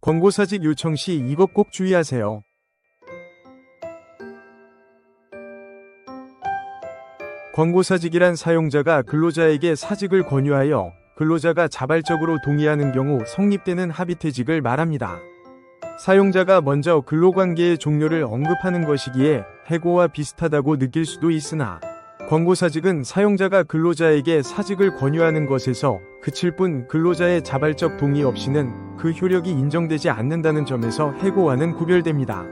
권고사직 요청 시 이것 꼭 주의하세요. 권고사직이란 사용자가 근로자에게 사직을 권유하여 근로자가 자발적으로 동의하는 경우 성립되는 합의퇴직을 말합니다. 사용자가 먼저 근로관계의 종료를 언급하는 것이기에 해고와 비슷하다고 느낄 수도 있으나 권고사직은 사용자가 근로자에게 사직을 권유하는 것에서 그칠 뿐 근로자의 자발적 동의 없이는 그 효력이 인정되지 않는다는 점에서 해고와는 구별됩니다.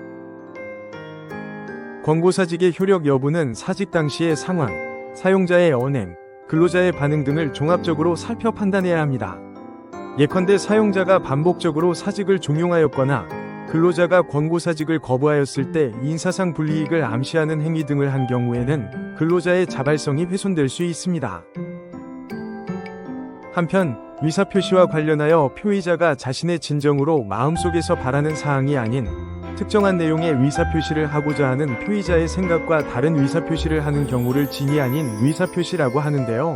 권고사직의 효력 여부는 사직 당시의 상황, 사용자의 언행, 근로자의 반응 등을 종합적으로 살펴 판단해야 합니다. 예컨대 사용자가 반복적으로 사직을 종용하였거나 근로자가 권고사직을 거부하였을 때 인사상 불이익을 암시하는 행위 등을 한 경우에는 근로자의 자발성이 훼손될 수 있습니다. 한편 의사표시와 관련하여 표의자가 자신의 진정으로 마음속에서 바라는 사항이 아닌 특정한 내용의 의사표시를 하고자 하는 표의자의 생각과 다른 의사표시를 하는 경우를 진이 아닌 의사표시라고 하는데요.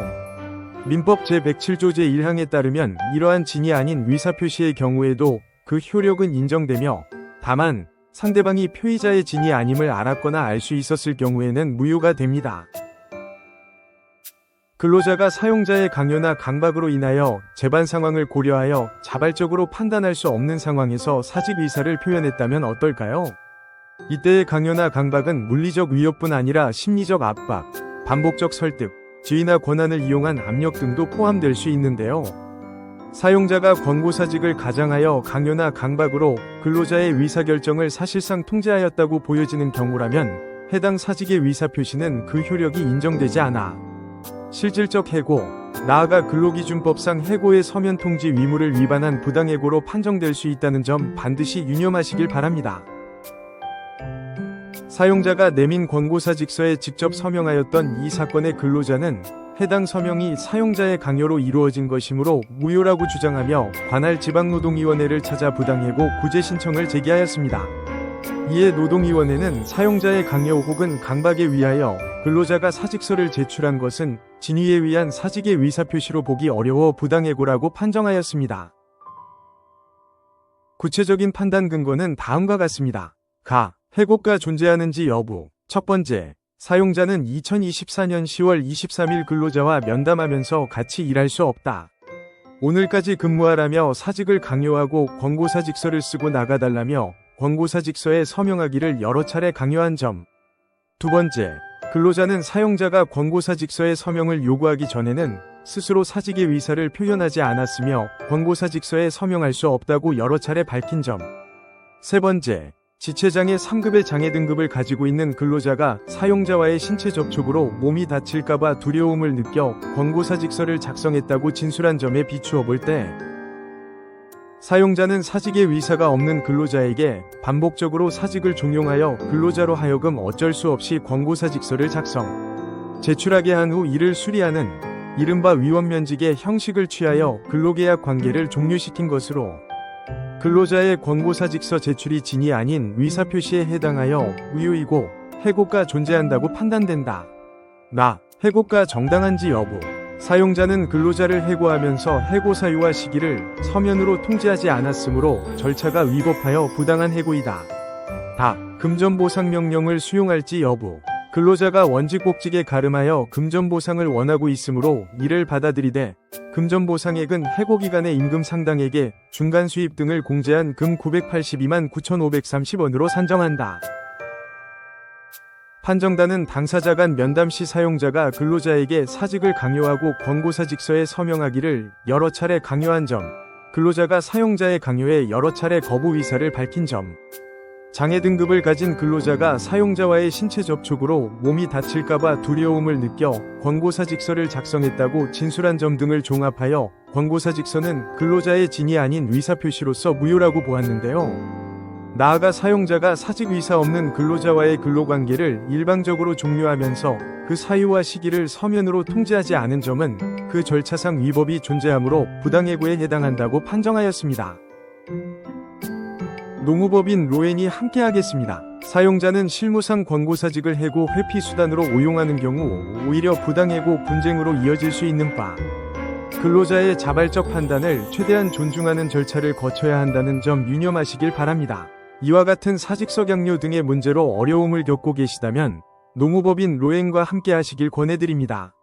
민법 제107조 제1항에 따르면 이러한 진이 아닌 의사표시의 경우에도 그 효력은 인정되며 다만 상대방이 표의자의 진이 아님을 알았거나 알 수 있었을 경우에는 무효가 됩니다. 근로자가 사용자의 강요나 강박으로 인하여 재반 상황을 고려하여 자발적으로 판단할 수 없는 상황에서 사직 의사를 표현했다면 어떨까요? 이때의 강요나 강박은 물리적 위협뿐 아니라 심리적 압박, 반복적 설득, 지위나 권한을 이용한 압력 등도 포함될 수 있는데요. 사용자가 권고사직을 가장하여 강요나 강박으로 근로자의 의사결정을 사실상 통제하였다고 보여지는 경우라면 해당 사직의 의사표시는 그 효력이 인정되지 않아 실질적 해고, 나아가 근로기준법상 해고의 서면 통지 의무를 위반한 부당해고로 판정될 수 있다는 점 반드시 유념하시길 바랍니다. 사용자가 내민 권고사직서에 직접 서명하였던 이 사건의 근로자는 해당 서명이 사용자의 강요로 이루어진 것이므로 무효라고 주장하며 관할 지방노동위원회를 찾아 부당해고 구제 신청을 제기하였습니다. 이에 노동위원회는 사용자의 강요 혹은 강박에 의하여 근로자가 사직서를 제출한 것은 진위에 의한 사직의 의사표시로 보기 어려워 부당해고라고 판정하였습니다. 구체적인 판단 근거는 다음과 같습니다. 해고가 존재하는지 여부. 첫 번째, 사용자는 2024년 10월 23일 근로자와 면담하면서 같이 일할 수 없다. 오늘까지 근무하라며 사직을 강요하고 권고사직서를 쓰고 나가달라며 권고사직서에 서명하기를 여러 차례 강요한 점. 두 번째, 근로자는 사용자가 권고사직서에 서명을 요구하기 전에는 스스로 사직의 의사를 표현하지 않았으며 권고사직서에 서명할 수 없다고 여러 차례 밝힌 점. 세 번째, 지체장애 3급의 장애 등급을 가지고 있는 근로자가 사용자와의 신체 접촉으로 몸이 다칠까봐 두려움을 느껴 권고사직서를 작성했다고 진술한 점에 비추어 볼 때 사용자는 사직의 의사가 없는 근로자에게 반복적으로 사직을 종용하여 근로자로 하여금 어쩔 수 없이 권고사직서를 제출하게 한 후 이를 수리하는 이른바 위원면직의 형식을 취하여 근로계약 관계를 종료시킨 것으로 근로자의 권고사직서 제출이 진이 아닌 의사표시에 해당하여 무효이고 해고가 존재한다고 판단된다. 해고가 정당한지 여부. 사용자는 근로자를 해고하면서 해고 사유와 시기를 서면으로 통지하지 않았으므로 절차가 위법하여 부당한 해고이다. 금전보상명령을 수용할지 여부. 근로자가 원직복직에 가름하여 금전보상을 원하고 있으므로 이를 받아들이되 금전보상액은 해고기간의 임금 상당액에 중간수입 등을 공제한 금 982만 9,530원으로 산정한다. 판정단은 당사자 간 면담 시 사용자가 근로자에게 사직을 강요하고 권고사직서에 서명하기를 여러 차례 강요한 점, 근로자가 사용자의 강요에 여러 차례 거부 의사를 밝힌 점, 장애 등급을 가진 근로자가 사용자와의 신체 접촉으로 몸이 다칠까봐 두려움을 느껴 권고사직서를 작성했다고 진술한 점 등을 종합하여 권고사직서는 근로자의 진이 아닌 의사표시로서 무효라고 보았는데요. 나아가 사용자가 사직 의사 없는 근로자와의 근로관계를 일방적으로 종료하면서 그 사유와 시기를 서면으로 통지하지 않은 점은 그 절차상 위법이 존재하므로 부당해고에 해당한다고 판정하였습니다. 노무법인 로엔이 함께하겠습니다. 사용자는 실무상 권고사직을 해고 회피 수단으로 오용하는 경우 오히려 부당해고 분쟁으로 이어질 수 있는 바 근로자의 자발적 판단을 최대한 존중하는 절차를 거쳐야 한다는 점 유념하시길 바랍니다. 이와 같은 사직서 강요 등의 문제로 어려움을 겪고 계시다면 노무법인 로엔과 함께 하시길 권해드립니다.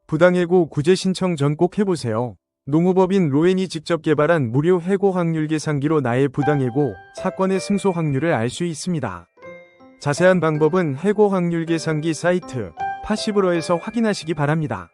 부당해고 구제 신청 전 꼭 해보세요. 노무법인 로엔이 직접 개발한 무료 해고 확률 계산기로 나의 부당해고 사건의 승소 확률을 알 수 있습니다. 자세한 방법은 해고 확률 계산기 사이트 파시브로에서 확인하시기 바랍니다.